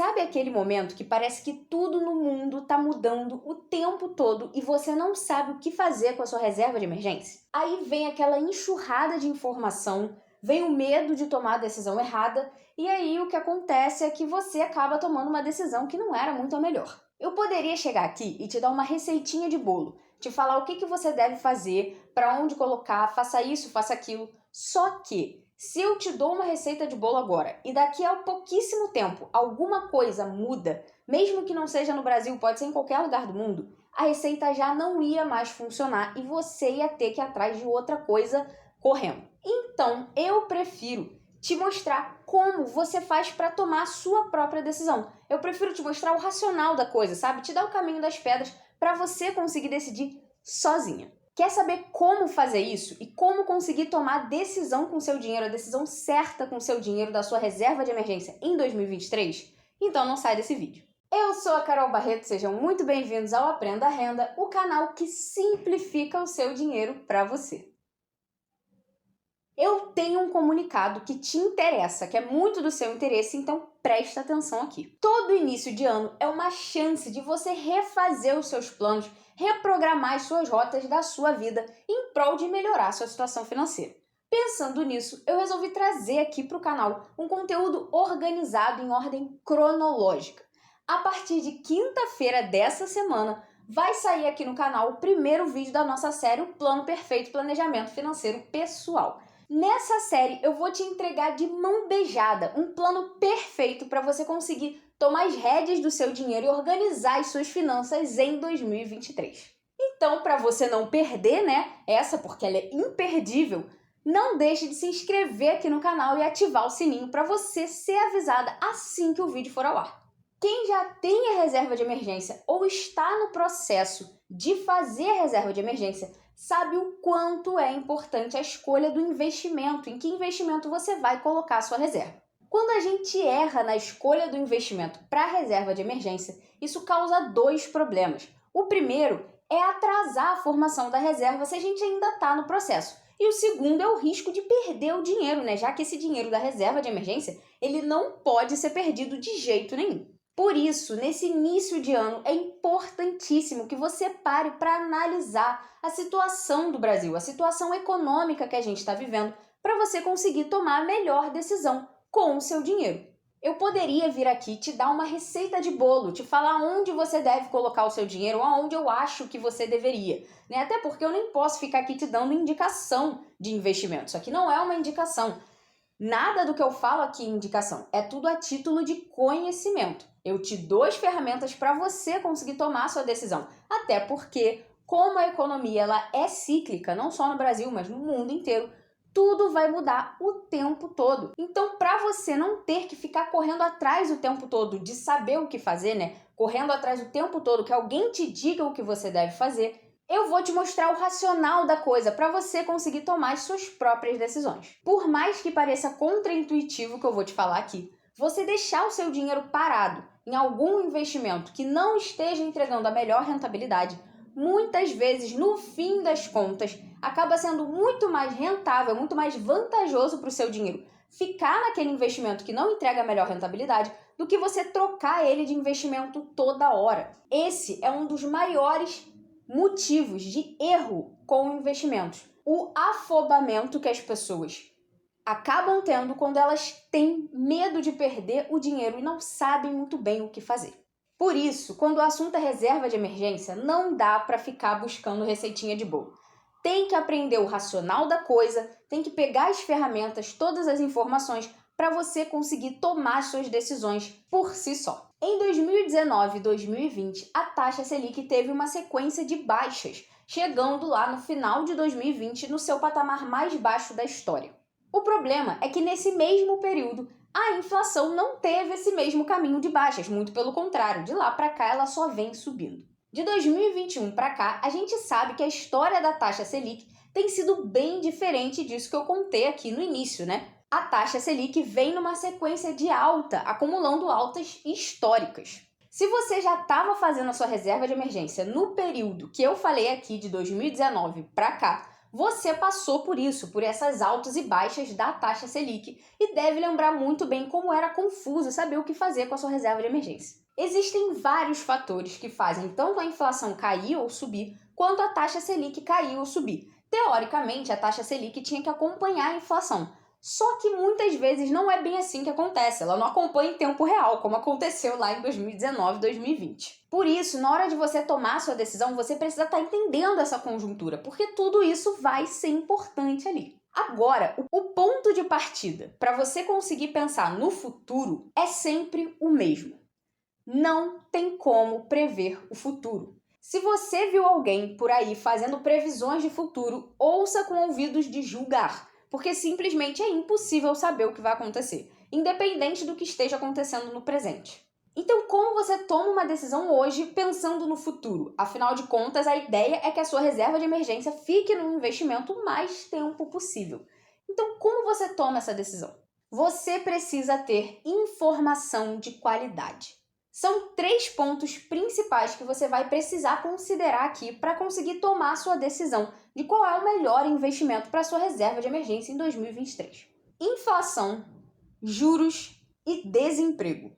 Sabe aquele momento que parece que tudo no mundo tá mudando o tempo todo e você não sabe o que fazer com a sua reserva de emergência? Aí vem aquela enxurrada de informação, vem o medo de tomar a decisão errada e aí o que acontece é que você acaba tomando uma decisão que não era muito a melhor. Eu poderia chegar aqui e te dar uma receitinha de bolo, te falar o que você deve fazer, para onde colocar, faça isso, faça aquilo, só que se eu te dou uma receita de bolo agora e daqui a pouquíssimo tempo alguma coisa muda, mesmo que não seja no Brasil, pode ser em qualquer lugar do mundo, a receita já não ia mais funcionar e você ia ter que ir atrás de outra coisa correndo. Então, eu prefiro te mostrar como você faz para tomar a sua própria decisão. Eu prefiro te mostrar o racional da coisa, sabe? Te dar o caminho das pedras para você conseguir decidir sozinha. Quer saber como fazer isso e como conseguir tomar a decisão com seu dinheiro, a decisão certa com seu dinheiro da sua reserva de emergência em 2023? Então não sai desse vídeo. Eu sou a Carol Barreto, sejam muito bem-vindos ao Aprenda Renda, o canal que simplifica o seu dinheiro para você. Eu tenho um comunicado que te interessa, que é muito do seu interesse, então presta atenção aqui. Todo início de ano é uma chance de você refazer os seus planos, reprogramar as suas rotas da sua vida em prol de melhorar a sua situação financeira. Pensando nisso, eu resolvi trazer aqui para o canal um conteúdo organizado em ordem cronológica. A partir de quinta-feira dessa semana, vai sair aqui no canal o primeiro vídeo da nossa série, o Plano Perfeito Planejamento Financeiro Pessoal. Nessa série, eu vou te entregar de mão beijada um plano perfeito para você conseguir tomar as rédeas do seu dinheiro e organizar as suas finanças em 2023. Então, para você não perder, essa porque ela é imperdível, não deixe de se inscrever aqui no canal e ativar o sininho para você ser avisada assim que o vídeo for ao ar. Quem já tem a reserva de emergência ou está no processo de fazer a reserva de emergência sabe o quanto é importante a escolha do investimento, em que investimento você vai colocar a sua reserva. Quando a gente erra na escolha do investimento para a reserva de emergência, isso causa dois problemas. O primeiro é atrasar a formação da reserva se a gente ainda está no processo. E o segundo é o risco de perder o dinheiro, já que esse dinheiro da reserva de emergência, ele não pode ser perdido de jeito nenhum. Por isso, nesse início de ano, é importantíssimo que você pare para analisar a situação do Brasil, a situação econômica que a gente está vivendo, para você conseguir tomar a melhor decisão com o seu dinheiro. Eu poderia vir aqui te dar uma receita de bolo, te falar onde você deve colocar o seu dinheiro, aonde eu acho que você deveria, Até porque eu nem posso ficar aqui te dando indicação de investimento. Isso aqui não é uma indicação. Nada do que eu falo aqui é indicação, é tudo a título de conhecimento. Eu te dou as ferramentas para você conseguir tomar a sua decisão. Até porque, como a economia ela é cíclica, não só no Brasil, mas no mundo inteiro, tudo vai mudar o tempo todo. Então, para você não ter que ficar correndo atrás o tempo todo de saber o que fazer, correndo atrás o tempo todo que alguém te diga o que você deve fazer, eu vou te mostrar o racional da coisa para você conseguir tomar as suas próprias decisões. Por mais que pareça contraintuitivo o que eu vou te falar aqui, você deixar o seu dinheiro parado em algum investimento que não esteja entregando a melhor rentabilidade, muitas vezes, no fim das contas, acaba sendo muito mais rentável, muito mais vantajoso para o seu dinheiro ficar naquele investimento que não entrega a melhor rentabilidade do que você trocar ele de investimento toda hora. Esse é um dos maiores motivos de erro com investimentos. O afobamento que as pessoas acabam tendo quando elas têm medo de perder o dinheiro e não sabem muito bem o que fazer. Por isso, quando o assunto é reserva de emergência, não dá para ficar buscando receitinha de bolo. Tem que aprender o racional da coisa, tem que pegar as ferramentas, todas as informações para você conseguir tomar suas decisões por si só. Em 2019 e 2020, a taxa Selic teve uma sequência de baixas, chegando lá no final de 2020 no seu patamar mais baixo da história. O problema é que nesse mesmo período, a inflação não teve esse mesmo caminho de baixas, muito pelo contrário, de lá para cá ela só vem subindo. De 2021 para cá, a gente sabe que a história da taxa Selic tem sido bem diferente disso que eu contei aqui no início, A taxa Selic vem numa sequência de alta, acumulando altas históricas. Se você já estava fazendo a sua reserva de emergência no período que eu falei aqui de 2019 para cá, Você passou por isso, por essas altas e baixas da taxa Selic e deve lembrar muito bem como era confuso saber o que fazer com a sua reserva de emergência. Existem vários fatores que fazem tanto a inflação cair ou subir, quanto a taxa Selic cair ou subir. Teoricamente, a taxa Selic tinha que acompanhar a inflação. Só que muitas vezes não é bem assim que acontece, ela não acompanha em tempo real, como aconteceu lá em 2019, 2020. Por isso, na hora de você tomar a sua decisão, você precisa estar entendendo essa conjuntura, porque tudo isso vai ser importante ali. Agora, o ponto de partida para você conseguir pensar no futuro é sempre o mesmo. Não tem como prever o futuro. Se você viu alguém por aí fazendo previsões de futuro, ouça com ouvidos de julgar, porque simplesmente é impossível saber o que vai acontecer, independente do que esteja acontecendo no presente. Então, como você toma uma decisão hoje pensando no futuro? Afinal de contas, a ideia é que a sua reserva de emergência fique no investimento o mais tempo possível. Então, como você toma essa decisão? Você precisa ter informação de qualidade. São 3 pontos principais que você vai precisar considerar aqui para conseguir tomar a sua decisão de qual é o melhor investimento para a sua reserva de emergência em 2023. Inflação, juros e desemprego.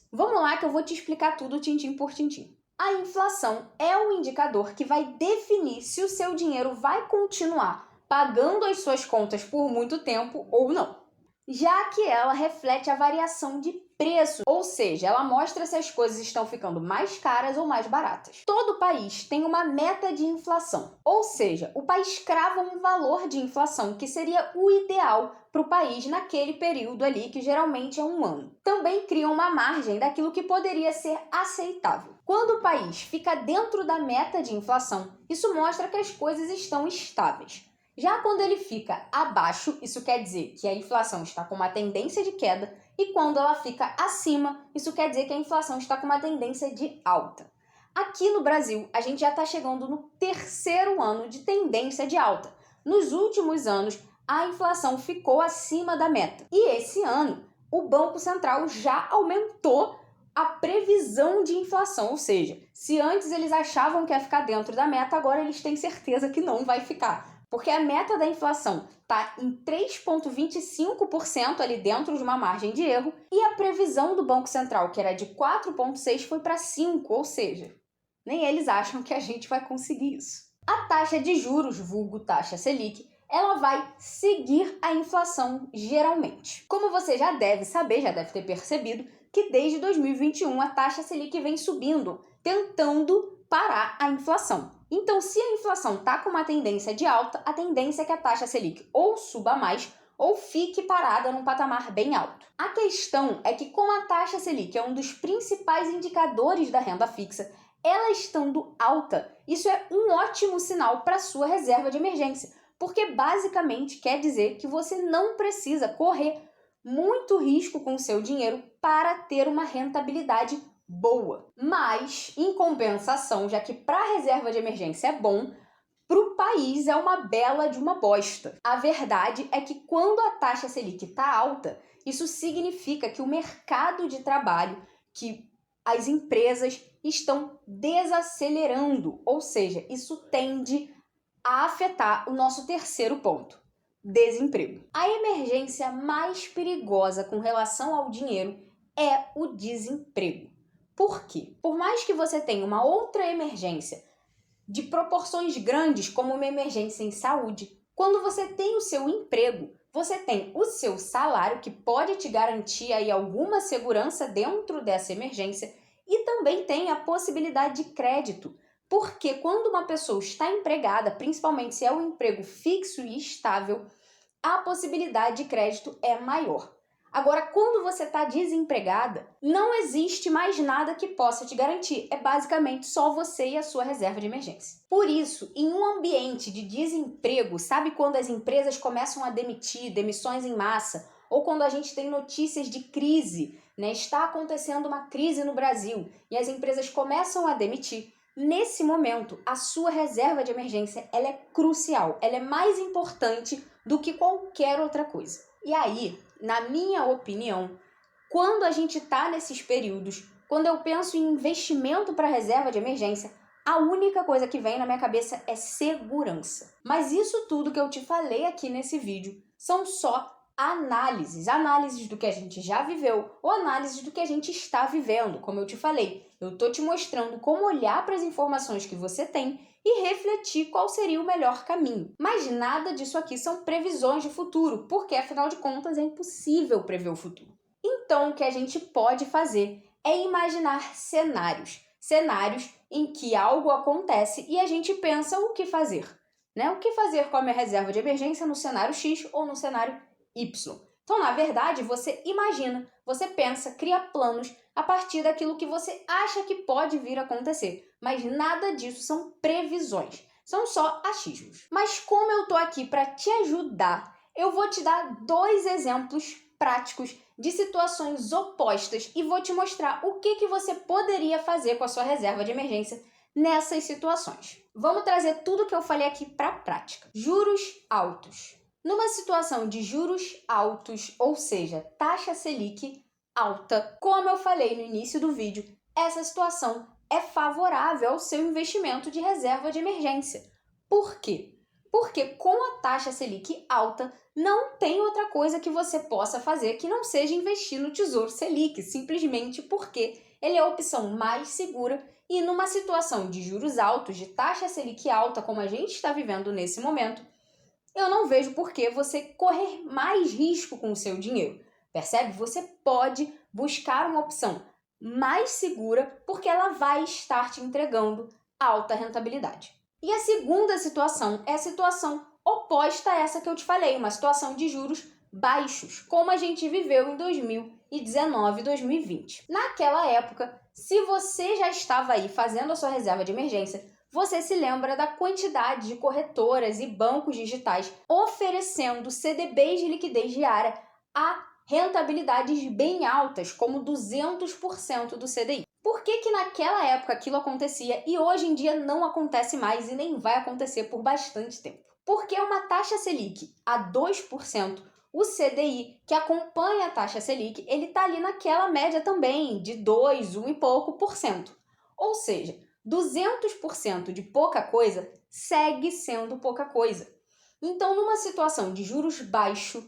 Vamos lá que eu vou te explicar tudo tintim por tintim. A inflação é o indicador que vai definir se o seu dinheiro vai continuar pagando as suas contas por muito tempo ou não, já que ela reflete a variação de preço, ou seja, ela mostra se as coisas estão ficando mais caras ou mais baratas. Todo país tem uma meta de inflação, ou seja, o país crava um valor de inflação que seria o ideal para o país naquele período ali, que geralmente é um ano. Também cria uma margem daquilo que poderia ser aceitável. Quando o país fica dentro da meta de inflação, isso mostra que as coisas estão estáveis. Já quando ele fica abaixo, isso quer dizer que a inflação está com uma tendência de queda, e quando ela fica acima, isso quer dizer que a inflação está com uma tendência de alta. Aqui no Brasil, a gente já está chegando no 3º ano de tendência de alta. Nos últimos anos, a inflação ficou acima da meta. E esse ano, o Banco Central já aumentou a previsão de inflação, ou seja, se antes eles achavam que ia ficar dentro da meta, agora eles têm certeza que não vai ficar. Porque a meta da inflação está em 3,25% ali dentro de uma margem de erro, e a previsão do Banco Central, que era de 4,6%, foi para 5%, ou seja, nem eles acham que a gente vai conseguir isso. A taxa de juros, vulgo taxa Selic, ela vai seguir a inflação geralmente. Como você já deve saber, já deve ter percebido, que desde 2021 a taxa Selic vem subindo, tentando parar a inflação. Então, se a inflação está com uma tendência de alta, a tendência é que a taxa Selic ou suba mais ou fique parada num patamar bem alto. A questão é que, como a taxa Selic é um dos principais indicadores da renda fixa, ela estando alta, isso é um ótimo sinal para a sua reserva de emergência, porque basicamente quer dizer que você não precisa correr muito risco com o seu dinheiro para ter uma rentabilidade boa. Mas, em compensação, já que para a reserva de emergência é bom, para o país é uma bela de uma bosta. A verdade é que quando a taxa Selic está alta, isso significa que o mercado de trabalho, que as empresas estão desacelerando, ou seja, isso tende a afetar o nosso 3º ponto, desemprego. A emergência mais perigosa com relação ao dinheiro é o desemprego. Por quê? Por mais que você tenha uma outra emergência de proporções grandes, como uma emergência em saúde, quando você tem o seu emprego, você tem o seu salário, que pode te garantir aí alguma segurança dentro dessa emergência, e também tem a possibilidade de crédito. Porque quando uma pessoa está empregada, principalmente se é um emprego fixo e estável, a possibilidade de crédito é maior. Agora, quando você está desempregada, não existe mais nada que possa te garantir. É basicamente só você e a sua reserva de emergência. Por isso, em um ambiente de desemprego, sabe quando as empresas começam a demitir, demissões em massa, ou quando a gente tem notícias de crise, né? Está acontecendo uma crise no Brasil e as empresas começam a demitir. Nesse momento, a sua reserva de emergência ela é crucial, ela é mais importante do que qualquer outra coisa. E aí, na minha opinião, quando a gente está nesses períodos, quando eu penso em investimento para reserva de emergência, a única coisa que vem na minha cabeça é segurança. Mas isso tudo que eu te falei aqui nesse vídeo são só análises do que a gente já viveu ou análises do que a gente está vivendo. Como eu te falei, eu tô te mostrando como olhar para as informações que você tem e refletir qual seria o melhor caminho. Mas nada disso aqui são previsões de futuro, porque afinal de contas é impossível prever o futuro. Então, o que a gente pode fazer é imaginar cenários em que algo acontece e a gente pensa o que fazer, né? O que fazer com a minha reserva de emergência no cenário X ou no cenário Y. Então, na verdade, você imagina, você pensa, cria planos a partir daquilo que você acha que pode vir a acontecer. Mas nada disso são previsões, são só achismos. Mas como eu tô aqui para te ajudar, eu vou te dar 2 exemplos práticos de situações opostas e vou te mostrar o que você poderia fazer com a sua reserva de emergência nessas situações. Vamos trazer tudo que eu falei aqui para a prática. Juros altos. Numa situação de juros altos, ou seja, taxa Selic alta, como eu falei no início do vídeo, essa situação é favorável ao seu investimento de reserva de emergência. Por quê? Porque com a taxa Selic alta, não tem outra coisa que você possa fazer que não seja investir no Tesouro Selic, simplesmente porque ele é a opção mais segura e numa situação de juros altos, de taxa Selic alta, como a gente está vivendo nesse momento, eu não vejo por que você correr mais risco com o seu dinheiro. Percebe? Você pode buscar uma opção mais segura porque ela vai estar te entregando alta rentabilidade. E a segunda situação é a situação oposta a essa que eu te falei, uma situação de juros baixos, como a gente viveu em 2019 e 2020. Naquela época, se você já estava aí fazendo a sua reserva de emergência, você se lembra da quantidade de corretoras e bancos digitais oferecendo CDBs de liquidez diária a rentabilidades bem altas, como 200% do CDI. Por que naquela época aquilo acontecia e hoje em dia não acontece mais e nem vai acontecer por bastante tempo? Porque uma taxa Selic a 2%, o CDI, que acompanha a taxa Selic, ele está ali naquela média também, de 2, 1 e pouco por cento. Ou seja, 200% de pouca coisa segue sendo pouca coisa. Então, numa situação de juros baixos,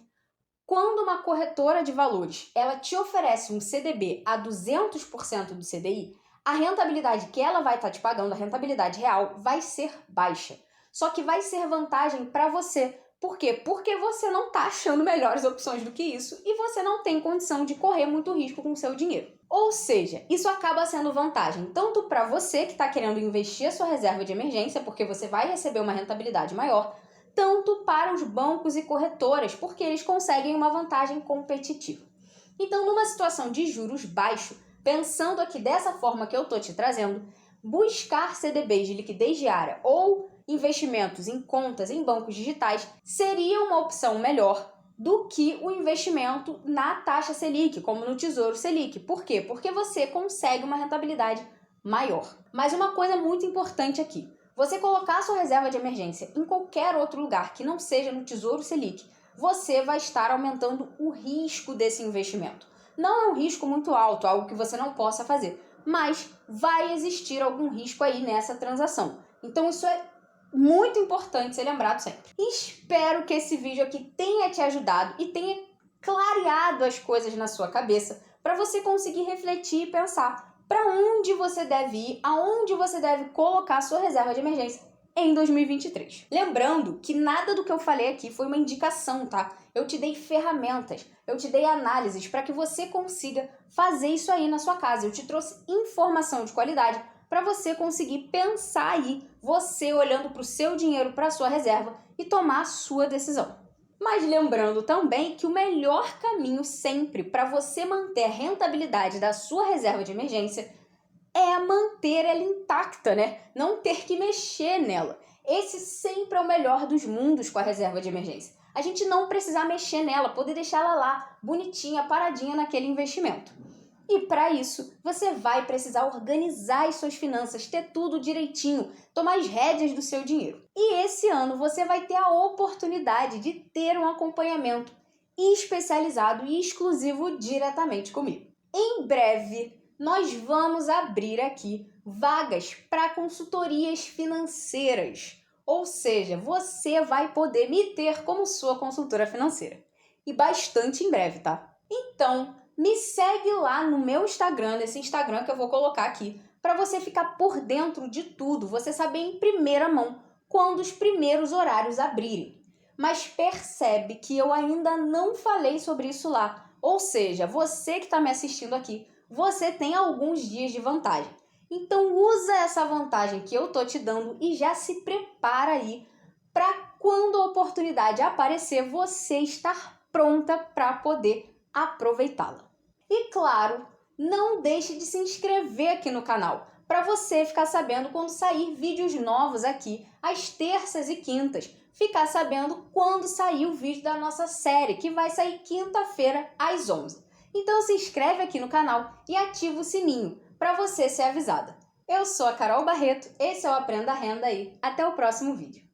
quando uma corretora de valores ela te oferece um CDB a 200% do CDI, a rentabilidade que ela vai estar te pagando, a rentabilidade real, vai ser baixa. Só que vai ser vantagem para você. Por quê? Porque você não está achando melhores opções do que isso e você não tem condição de correr muito risco com o seu dinheiro. Ou seja, isso acaba sendo vantagem tanto para você que está querendo investir a sua reserva de emergência, porque você vai receber uma rentabilidade maior, tanto para os bancos e corretoras, porque eles conseguem uma vantagem competitiva. Então, numa situação de juros baixos, pensando aqui dessa forma que eu estou te trazendo, buscar CDBs de liquidez diária ou investimentos em contas em bancos digitais seria uma opção melhor do que o investimento na taxa Selic, como no Tesouro Selic. Por quê? Porque você consegue uma rentabilidade maior. Mas uma coisa muito importante aqui, você colocar a sua reserva de emergência em qualquer outro lugar que não seja no Tesouro Selic, você vai estar aumentando o risco desse investimento. Não é um risco muito alto, algo que você não possa fazer, mas vai existir algum risco aí nessa transação. Então isso é muito importante ser lembrado sempre. Espero que esse vídeo aqui tenha te ajudado e tenha clareado as coisas na sua cabeça para você conseguir refletir e pensar para onde você deve ir, aonde você deve colocar a sua reserva de emergência em 2023. Lembrando que nada do que eu falei aqui foi uma indicação, tá? Eu te dei ferramentas, eu te dei análises para que você consiga fazer isso aí na sua casa. Eu te trouxe informação de qualidade para você conseguir pensar aí, você olhando para o seu dinheiro, para a sua reserva e tomar a sua decisão. Mas lembrando também que o melhor caminho sempre para você manter a rentabilidade da sua reserva de emergência é manter ela intacta, né? Não ter que mexer nela. Esse sempre é o melhor dos mundos com a reserva de emergência. A gente não precisar mexer nela, poder deixar ela lá, bonitinha, paradinha naquele investimento. E para isso, você vai precisar organizar as suas finanças, ter tudo direitinho, tomar as rédeas do seu dinheiro. E esse ano você vai ter a oportunidade de ter um acompanhamento especializado e exclusivo diretamente comigo. Em breve, nós vamos abrir aqui vagas para consultorias financeiras. Ou seja, você vai poder me ter como sua consultora financeira. E bastante em breve, tá? Então, me segue lá no meu Instagram, nesse Instagram que eu vou colocar aqui, para você ficar por dentro de tudo, você saber em primeira mão quando os primeiros horários abrirem. Mas percebe que eu ainda não falei sobre isso lá. Ou seja, você que está me assistindo aqui, você tem alguns dias de vantagem. Então usa essa vantagem que eu tô te dando e já se prepara aí para quando a oportunidade aparecer, você estar pronta para poder aproveitá-la. E claro, não deixe de se inscrever aqui no canal para você ficar sabendo quando sair vídeos novos aqui às terças e quintas. Ficar sabendo quando sair o vídeo da nossa série, que vai sair quinta-feira às 11. Então se inscreve aqui no canal e ativa o sininho para você ser avisada. Eu sou a Carol Barreto, esse é o Aprenda Renda aí. Até o próximo vídeo.